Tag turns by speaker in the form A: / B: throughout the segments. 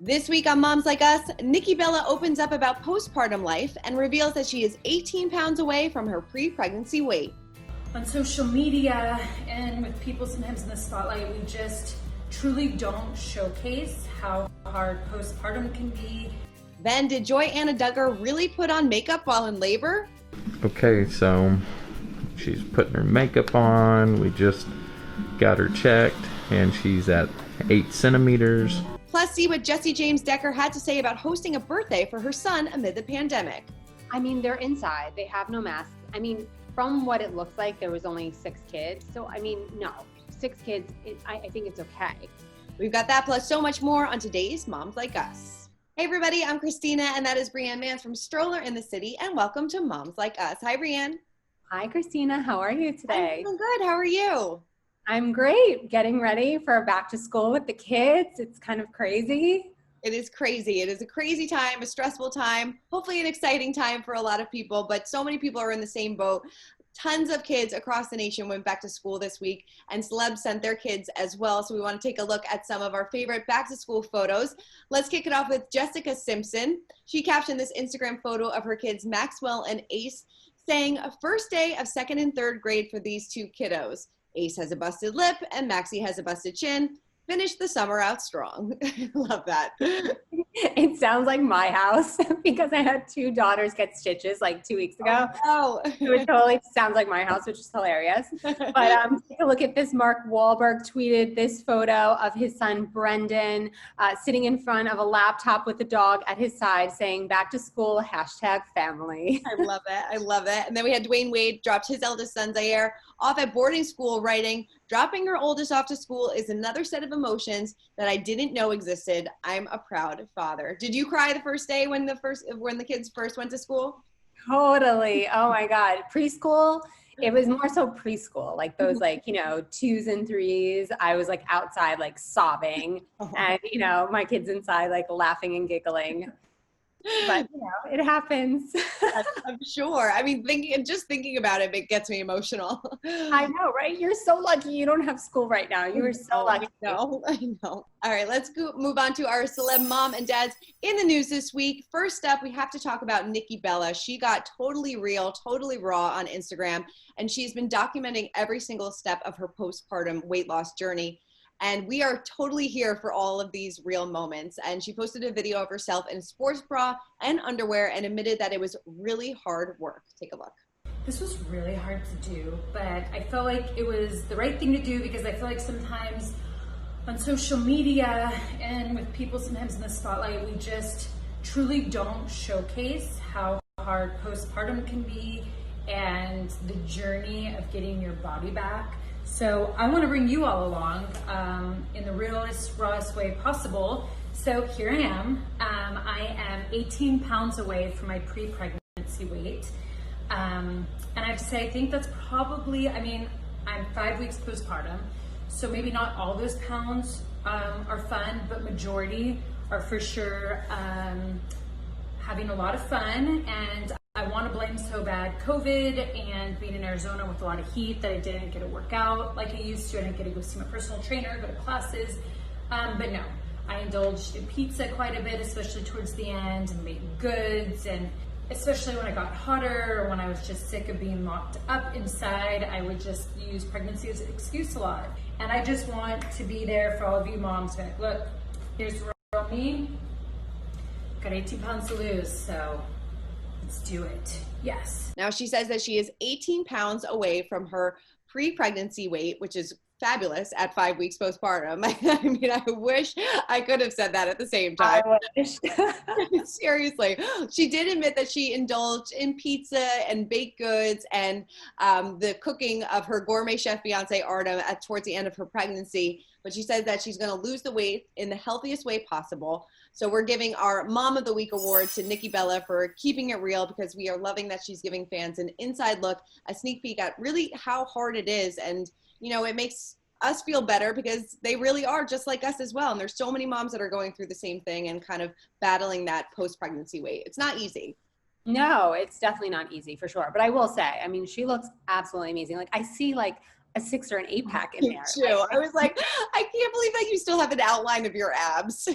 A: This week on Moms Like Us, Nikki Bella opens up about postpartum life and reveals that she is 18 pounds away from her pre-pregnancy weight.
B: On social media and with people sometimes in the spotlight, we just truly don't showcase how hard postpartum can be.
A: Then, did Joy Anna Duggar really put on makeup while in labor?
C: Okay, so she's putting her makeup on. We just got her checked and she's at 8 centimeters.
A: Plus, see what Jessie James Decker had to say about hosting a birthday for her son amid the pandemic.
D: I mean, they're inside. They have no masks. I mean, from what it looks like, there was only 6 kids. So, I mean, no, 6 kids, I think it's okay.
A: We've got that plus so much more on today's Moms Like Us. Hey everybody, I'm Christina and that is Brianne Mans from Stroller in the City, and welcome to Moms Like Us. Hi Brianne.
D: Hi Christina, how are you today?
A: I'm good, how are you?
D: I'm great. Getting ready for back to school with the kids. It's kind of crazy.
A: It is crazy. It is a crazy time, a stressful time, hopefully an exciting time for a lot of people, but so many people are in the same boat. Tons of kids across the nation went back to school this week, and celebs sent their kids as well. So we want to take a look at some of our favorite back to school photos. Let's kick it off with Jessica Simpson. She captioned this Instagram photo of her kids, Maxwell and Ace, saying, "A first day of 2nd and 3rd grade for these 2 kiddos. Ace has a busted lip and Maxie has a busted chin. Finished the summer out strong." Love that.
D: It sounds like my house because I had 2 daughters get stitches like 2 weeks ago.
A: Oh,
D: So it totally sounds like my house, which is hilarious. But take a look at this. Mark Wahlberg tweeted this photo of his son, Brendan, sitting in front of a laptop with a dog at his side saying, "Back to school, #family."
A: I love it. I love it. And then we had Dwayne Wade dropped his eldest son, Zaire, off at boarding school, writing, "Dropping her oldest off to school is another set of emotions that I didn't know existed. I'm a proud father." Did you cry the first day when the kids first went to school?
D: Totally. Oh my God. Preschool. It was more so preschool, like those 2s and 3s. I was like outside, like sobbing, and my kids inside, like laughing and giggling. But it happens.
A: I'm sure. I mean, just thinking about it, it gets me emotional.
D: I know, right? You're so lucky you don't have school right now. You are so lucky.
A: I know. All right, let's move on to our celeb mom and dads in the news this week. First up, we have to talk about Nikki Bella. She got totally real, totally raw on Instagram, and she's been documenting every single step of her postpartum weight loss journey. And we are totally here for all of these real moments. And she posted a video of herself in a sports bra and underwear and admitted that it was really hard work. Take a look.
B: This was really hard to do, but I felt like it was the right thing to do because I feel like sometimes on social media and with people sometimes in the spotlight, we just truly don't showcase how hard postpartum can be and the journey of getting your body back. So I want to bring you all along in the realest, rawest way possible. So here I am. I am 18 pounds away from my pre-pregnancy weight. And I have to say, I think that's probably, I'm 5 weeks postpartum. So maybe not all those pounds are fun, but majority are for sure having a lot of fun. And I want to blame so bad COVID and being in Arizona with a lot of heat that I didn't get to work out like I used to. I didn't get to go see my personal trainer, go to classes. But no, I indulged in pizza quite a bit, especially towards the end, and baked goods. And especially when I got hotter or when I was just sick of being locked up inside, I would just use pregnancy as an excuse a lot. And I just want to be there for all of you moms. Like, look, here's real me. Got 18 pounds to lose, so let's do it. Yes.
A: Now she says that she is 18 pounds away from her pre-pregnancy weight, which is fabulous at 5 weeks postpartum. I mean, I wish I could have said that at the same time.
D: I wish.
A: Seriously. She did admit that she indulged in pizza and baked goods and the cooking of her gourmet chef fiance Artem towards the end of her pregnancy. But she says that she's going to lose the weight in the healthiest way possible. So we're giving our Mom of the Week award to Nikki Bella for keeping it real, because we are loving that she's giving fans an inside look, a sneak peek at really how hard it is. And, it makes us feel better because they really are just like us as well. And there's so many moms that are going through the same thing and kind of battling that post-pregnancy weight. It's not easy.
D: No, it's definitely not easy for sure. But I will say, she looks absolutely amazing. Like I see a 6 or an 8 pack in
A: Me
D: there.
A: too. I was like, I can't believe that you still have an outline of your abs.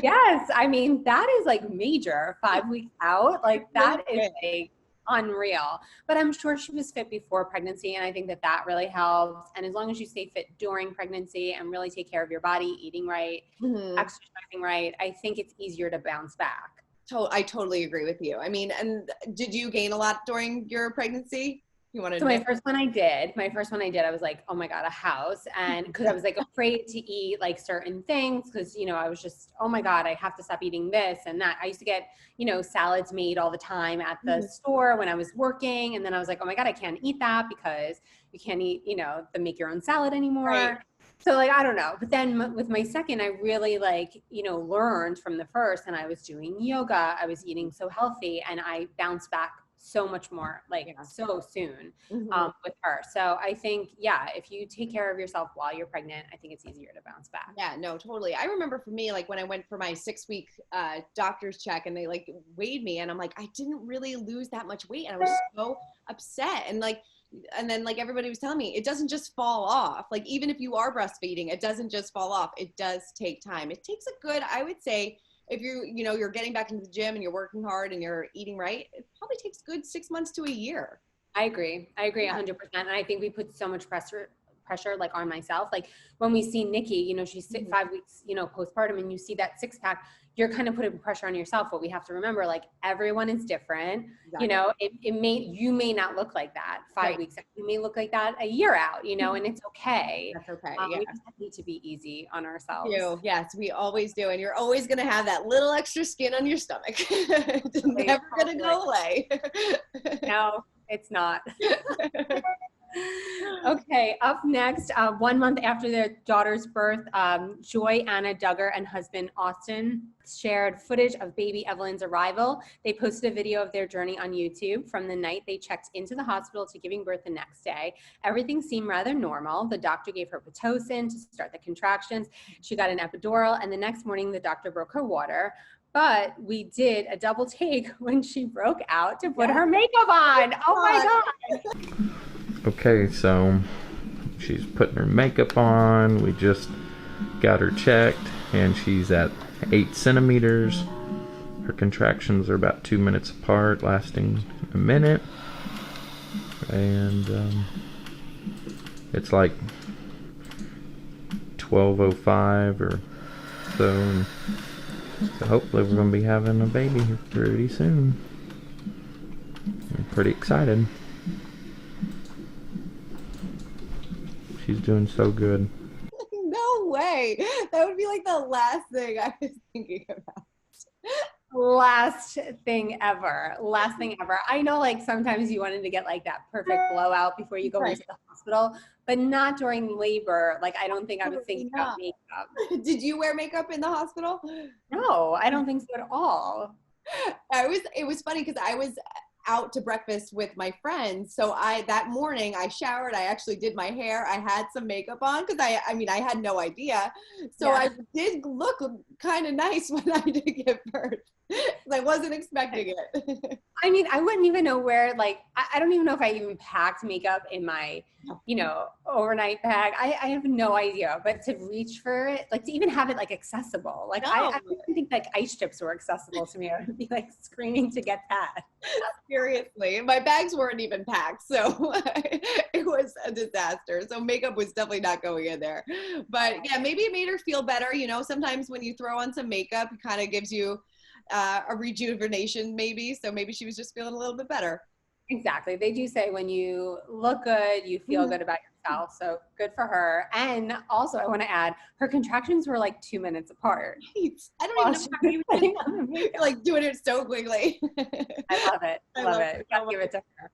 D: Yes, I mean, that is like major 5 weeks out. Like that is
A: Really
D: like unreal. But I'm sure she was fit before pregnancy, and I think that that really helps. And as long as you stay fit during pregnancy and really take care of your body, eating right,
A: Mhm.
D: exercising right, I think it's easier to bounce back.
A: I totally agree with you. I mean, and did you gain a lot during your pregnancy? You want to
D: So
A: know?
D: my first one I did, I was like, oh my God, a house. And because I was like afraid to eat like certain things because, you know, I was just, oh my God, I have to stop eating this and that. I used to get, you know, salads made all the time at the store when I was working. And then I was like, oh my God, I can't eat that because you can't eat, you know, the make your own salad anymore.
A: Right.
D: So like, I don't know. But then with my second, I really like, you know, learned from the first, and I was doing yoga. I was eating so healthy, and I bounced back so much more, like so soon with her. So I think, yeah, if you take care of yourself while you're pregnant, I think it's easier to bounce back.
A: Yeah, no, totally. I remember for me, like when I went for my 6-week doctor's check and they like weighed me and I'm like, I didn't really lose that much weight. And I was so upset. And then like everybody was telling me, it doesn't just fall off. Like even if you are breastfeeding, it doesn't just fall off. It does take time. It takes a good, I would say, if you're getting back into the gym and you're working hard and you're eating right, it probably takes good 6 months to a year.
D: I agree 100%. And I think we put so much pressure like on myself. Like when we see Nikki, you know, she's 5 weeks, you know, postpartum, and you see that 6-pack, you're kind of putting pressure on yourself. But we have to remember, like, everyone is different. Exactly. You know, you may not look like that 5 weeks out. You may look like that a year out, you know, and it's okay.
A: That's okay.
D: We just need to be easy on ourselves.
A: Yes, we always do. And you're always going to have that little extra skin on your stomach. It's never going to go away.
D: No, it's not. Okay, up next, 1 month after their daughter's birth, Joy Anna Duggar and husband Austin shared footage of baby Evelyn's arrival. They posted a video of their journey on YouTube from the night they checked into the hospital to giving birth the next day. Everything seemed rather normal. The doctor gave her Pitocin to start the contractions. She got an epidural, and the next morning the doctor broke her water. But we did a double take when she broke out to put her makeup on. Oh my God.
C: Okay, so she's putting her makeup on. We just got her checked, and she's at 8 centimeters. Her contractions are about 2 minutes apart, lasting a minute. And it's like 12:05 or so. And so hopefully we're going to be having a baby here pretty soon. I'm pretty excited. She's doing so good.
A: No way. That would be like the last thing I was thinking about.
D: Last thing ever. I know, like, sometimes you wanted to get like that perfect blowout before you go into the hospital, but not during labor. Like, I don't think I was thinking about makeup.
A: Did you wear makeup in the hospital?
D: No, I don't think so at all.
A: It was funny because I was out to breakfast with my friends. So that morning I showered, I actually did my hair, I had some makeup on because I mean, I had no idea. So I did look kind of nice when I did give birth. I wasn't expecting it.
D: I mean, I wouldn't even know where, like, I don't even know if I even packed makeup in my, you know, overnight bag. I have no idea, but to reach for it, like to even have it like accessible, like I didn't think like ice chips were accessible to me. I would be like screaming to get that.
A: Seriously, my bags weren't even packed, so it was a disaster. So makeup was definitely not going in there. But yeah, maybe it made her feel better. You know, sometimes when you throw on some makeup, it kind of gives you a rejuvenation maybe. So maybe she was just feeling a little bit better.
D: Exactly. They do say when you look good, you feel good about yourself. So good for her. And also I want to add, her contractions were like 2 minutes apart.
A: Right. I don't even know how like doing it so quickly.
D: I love it. I love it. Gotta give it to her.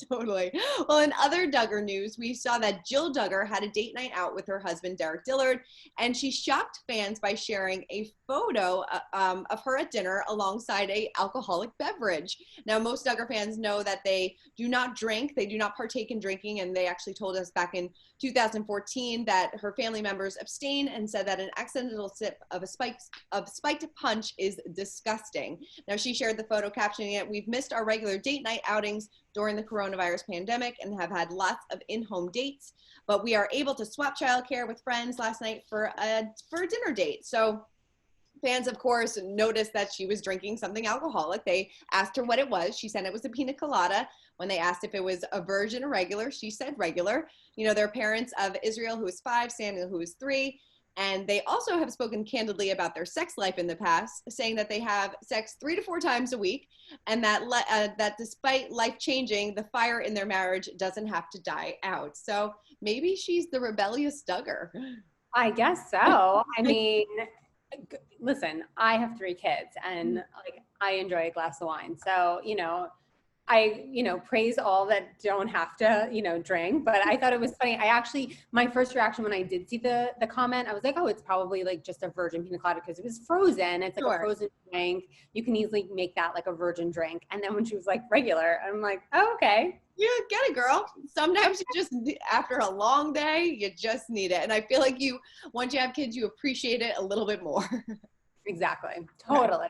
A: Totally. Well, in other Duggar news, we saw that Jill Duggar had a date night out with her husband, Derek Dillard, and she shocked fans by sharing a photo of her at dinner alongside a alcoholic beverage. Now, most Duggar fans know that they do not drink. They do not partake in drinking, and they actually told us back in 2014 that her family members abstain and said that an accidental sip of spiked punch is disgusting. Now, she shared the photo captioning it, "We've missed our regular date night outings during the coronavirus pandemic and have had lots of in-home dates, but we are able to swap childcare with friends last night for a dinner date. So fans, of course, noticed that she was drinking something alcoholic. They asked her what it was. She said it was a pina colada. When they asked if it was a virgin or regular, she said regular. You know, they're parents of Israel, who is 5, Samuel, who is 3. And they also have spoken candidly about their sex life in the past, saying that they have sex 3 to 4 times a week, and that despite life changing, the fire in their marriage doesn't have to die out. So maybe she's the rebellious Duggar.
D: I guess so. I mean, listen, I have 3 kids and like I enjoy a glass of wine. So, you know, I, you know, praise all that don't have to, you know, drink, but I thought it was funny. My first reaction when I did see the comment, I was like, oh, it's probably like just a virgin pina colada because it was frozen. It's like a frozen drink. You can easily make that like a virgin drink. And then when she was like regular, I'm like, oh, okay.
A: Yeah, get it, girl. Sometimes you just, after a long day, you just need it. And I feel like once you have kids, you appreciate it a little bit more.
D: Exactly. Totally.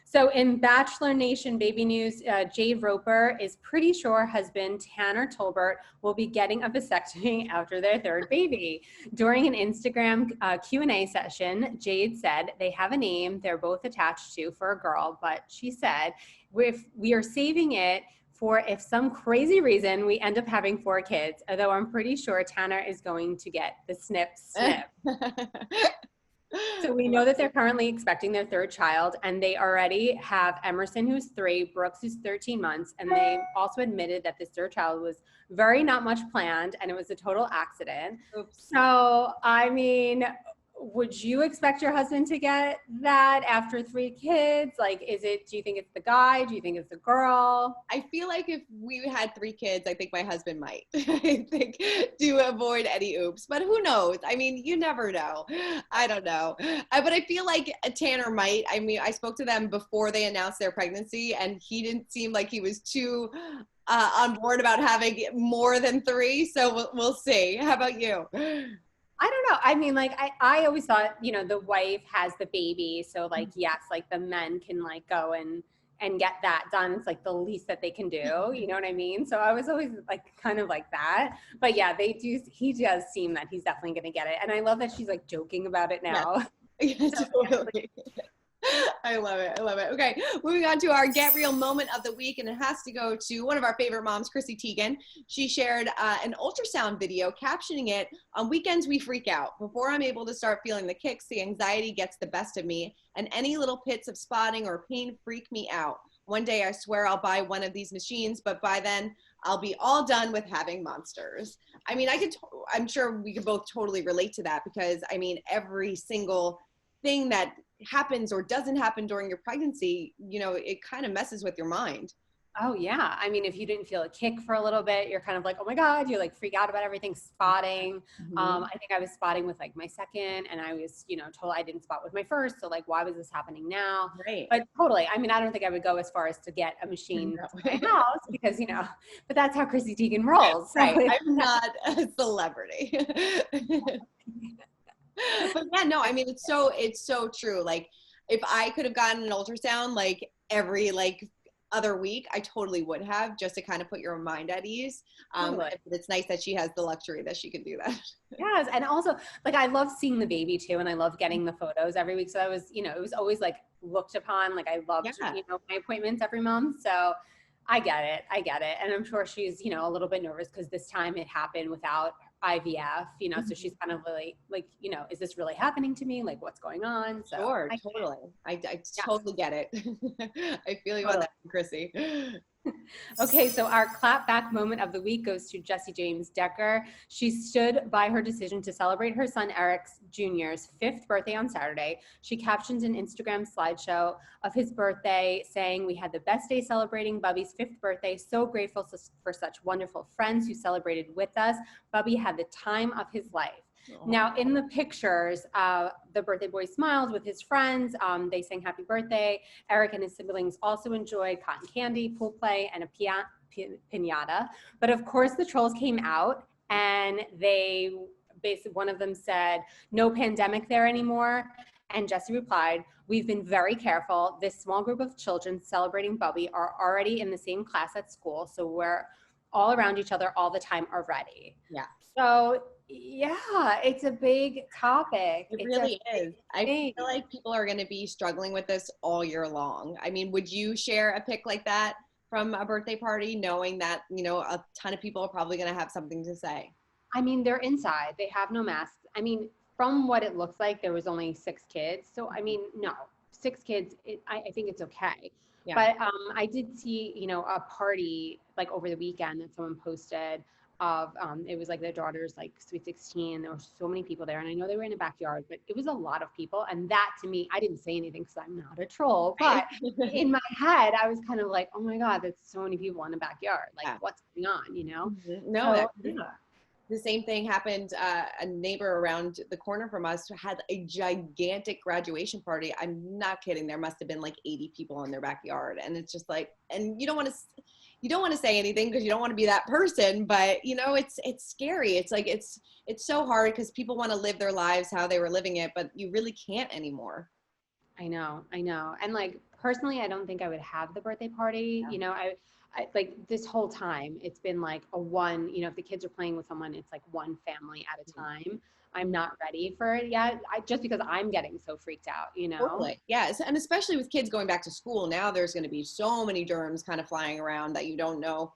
D: So in Bachelor Nation baby news, Jade Roper is pretty sure husband Tanner Tolbert will be getting a vasectomy after their 3rd baby. During an Instagram Q&A session, Jade said they have a name they're both attached to for a girl, but she said, if we are saving it for if some crazy reason we end up having 4 kids, although I'm pretty sure Tanner is going to get the snip. So we know that they're currently expecting their 3rd child, and they already have Emerson, who's 3, Brooks, who's 13 months, and they also admitted that this 3rd child was very not much planned, and it was a total accident. Oops. So, I mean, would you expect your husband to get that after 3 kids? Like, do you think it's the guy? Do you think it's the girl?
A: I feel like if we had 3 kids, I think my husband might. I think to avoid any oops, but who knows? I mean, you never know. I don't know. But I feel like Tanner might. I mean, I spoke to them before they announced their pregnancy, and he didn't seem like he was too on board about having more than 3. So we'll see. How about you?
D: I don't know. I mean, like, I always thought, you know, the wife has the baby. So like, yes, like the men can like go and get that done. It's like the least that they can do. You know what I mean? So I was always like, kind of like that, but yeah, he does seem that he's definitely going to get it. And I love that she's like joking about it now.
A: Yeah, totally. I love it. Okay, moving on to our Get Real moment of the week, and it has to go to one of our favorite moms, Chrissy Teigen. She shared an ultrasound video captioning it, "On weekends we freak out. Before I'm able to start feeling the kicks, the anxiety gets the best of me, and any little pits of spotting or pain freak me out. One day I swear I'll buy one of these machines, but by then I'll be all done with having monsters." I mean, I'm sure we could both totally relate to that, because I mean, every single thing that happens or doesn't happen during your pregnancy, you know, it kind of messes with your mind.
D: Oh yeah. I mean, if you didn't feel a kick for a little bit, you're kind of like, oh my God, you like freak out about everything, spotting. I think I was spotting with like my 2nd, and I was, you know, told I didn't spot with my 1st. So like, why was this happening now?
A: Right.
D: But totally. I mean, I don't think I would go as far as to get a machine to my house, because, you know, but that's how Chrissy Teigen rolls. So.
A: Right. I'm not a celebrity. But yeah, no, I mean, it's so true. Like, if I could have gotten an ultrasound like every like other week, I totally would have, just to kind of put your mind at ease. But it's nice that she has the luxury that she can do that.
D: Yes. And also, like, I love seeing the baby too, and I love getting the photos every week. So I was, you know, it was always like looked upon, like I loved, you know, my appointments every month. So I get it. And I'm sure she's, you know, a little bit nervous because this time it happened without IVF, you know, so she's kind of really like, you know, is this really happening to me? Like, what's going on? So
A: sure, totally. I totally get it. I feel you on that, Chrissy.
D: Okay, so our clap back moment of the week goes to Jesse James Decker. She stood by her decision to celebrate her son Eric Jr.'s 5th birthday on Saturday. She captioned an Instagram slideshow of his birthday saying, "We had the best day celebrating Bubby's 5th birthday. So grateful for such wonderful friends who celebrated with us. Bubby had the time of his life." Oh. Now, in the pictures, the birthday boy smiled with his friends. They sang happy birthday. Eric and his siblings also enjoyed cotton candy, pool play, and a piñata. But of course, the trolls came out, and one of them said, "No pandemic there anymore." And Jesse replied, "We've been very careful. This small group of children celebrating Bubby are already in the same class at school, so we're all around each other all the time already."
A: Yeah.
D: So yeah, it's a big topic.
A: It
D: It's
A: really is. I
D: thing.
A: feel like people are going to be struggling with this all year long. I mean, would you share a pic like that from a birthday party, knowing that, you know, a ton of people are probably going to have something to say?
D: I mean, they're inside. They have no masks. I mean, from what it looks like, there was only 6 kids. So, I mean, no, 6 kids, I think it's okay.
A: Yeah.
D: But I did see, you know, a party like over the weekend that someone posted of, it was like their daughter's like sweet 16. There were so many people there. And I know they were in a backyard, but it was a lot of people. And that to me, I didn't say anything because I'm not a troll. But in my head, I was kind of like, oh my God, there's so many people in the backyard. Like,
A: Yeah.
D: what's going on, you know?
A: No,
D: So, yeah.
A: the same thing happened. A neighbor around the corner from us had a gigantic graduation party. I'm not kidding. There must have been like 80 people in their backyard. And it's just like, and you don't want to say anything because you don't want to be that person, but you know, it's scary. It's like, it's so hard because people want to live their lives how they were living it, but you really can't anymore.
D: I know. And like, personally, I don't think I would have the birthday party.
A: Yeah.
D: You know, I like this whole time, it's been like a one, you know, if the kids are playing with someone, it's like one family at a time. I'm not ready for it yet. Just because I'm getting so freaked out, you know?
A: Totally. Yes. And especially with kids going back to school, now there's going to be so many germs kind of flying around that you don't know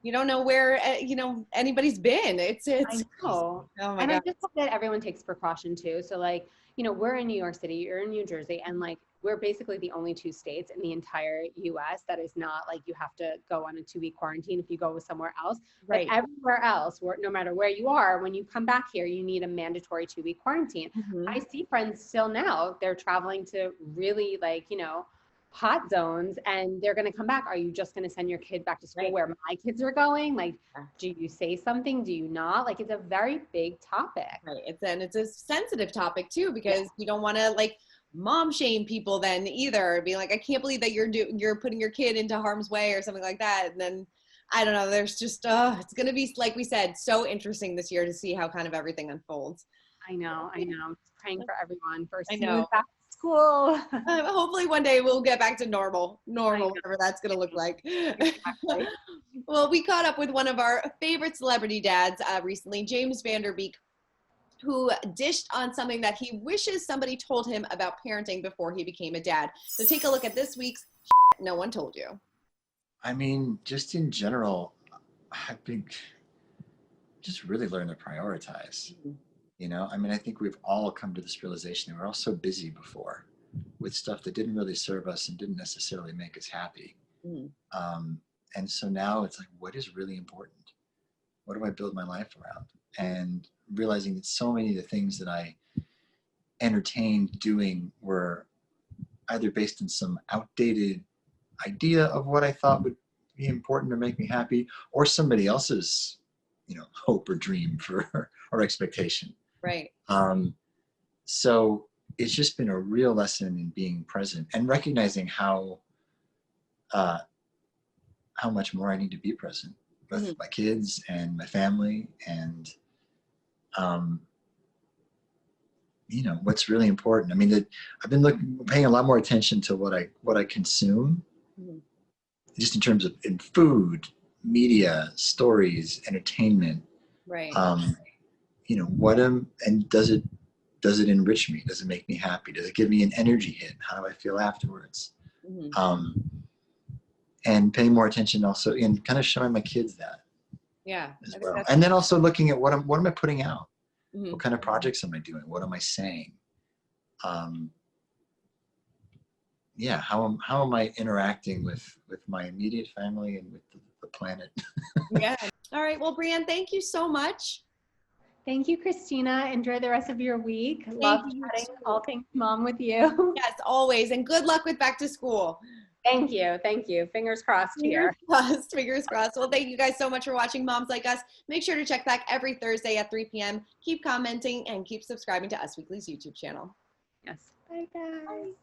A: where, you know, anybody's been. It's,
D: I know.
A: oh my
D: And
A: God.
D: I just hope that everyone takes precaution too. So like, you know, we're in New York City, you're in New Jersey, and like, we're basically the only 2 states in the entire US that is not like you have to go on a 2-week quarantine if you go somewhere else.
A: Right.
D: But everywhere else, no matter where you are, when you come back here, you need a mandatory 2-week quarantine.
A: Mhm.
D: I see friends still now, they're traveling to really like, you know, hot zones, and they're going to come back. Are you just going to send your kid back to school
A: Right.
D: where my kids are going? Like,
A: Yeah.
D: do you say something? Do you not? Like, it's a very big topic.
A: Right. It's a sensitive topic too, because you don't want to like mom shame people then either. Be like, I can't believe that you're putting your kid into harm's way or something like that. And then I don't know, there's just, it's going to be, like we said, so interesting this year to see how kind of everything unfolds.
D: I know. I'm just praying for everyone for
A: I
D: smooth
A: know.
D: back to school.
A: Hopefully one day we'll get back to normal, whatever that's going to look like.
D: Exactly.
A: Well, we caught up with one of our favorite celebrity dads recently, James Van Der Beek, who dished on something that he wishes somebody told him about parenting before he became a dad. So take a look at this week's No One Told You.
E: I mean, just in general, I've been just really learned to prioritize. You know, I mean, I think we've all come to this realization that we're all so busy before with stuff that didn't really serve us and didn't necessarily make us happy. And so now it's like, what is really important? What do I build my life around? And realizing that so many of the things that I entertained doing were either based on some outdated idea of what I thought would be important or make me happy, or somebody else's, you know, hope or dream for or expectation.
A: Right.
E: So it's just been a real lesson in being present and recognizing how much more I need to be present with my kids and my family, and you know, what's really important. I mean, that I've been paying a lot more attention to what I consume, just in terms of in food, media, stories, entertainment.
A: Right.
E: You know, and does it enrich me? Does it make me happy? Does it give me an energy hit? How do I feel afterwards? And paying more attention also in kind of showing my kids that.
A: Yeah.
E: As well. And then also looking at what am I putting out? What kind of projects am I doing? What am I saying? Yeah, how am I interacting with my immediate family and with the planet?
A: Yeah. All right. Well, Brianne, thank you so much.
D: Thank you, Christina. Enjoy the rest of your week. Love chatting all things mom with you.
A: Yes, always. And good luck with back to school.
D: Thank you. Fingers crossed here.
A: Fingers crossed. Well, thank you guys so much for watching Moms Like Us. Make sure to check back every Thursday at 3 p.m. Keep commenting and keep subscribing to Us Weekly's YouTube channel.
D: Yes. Bye, guys.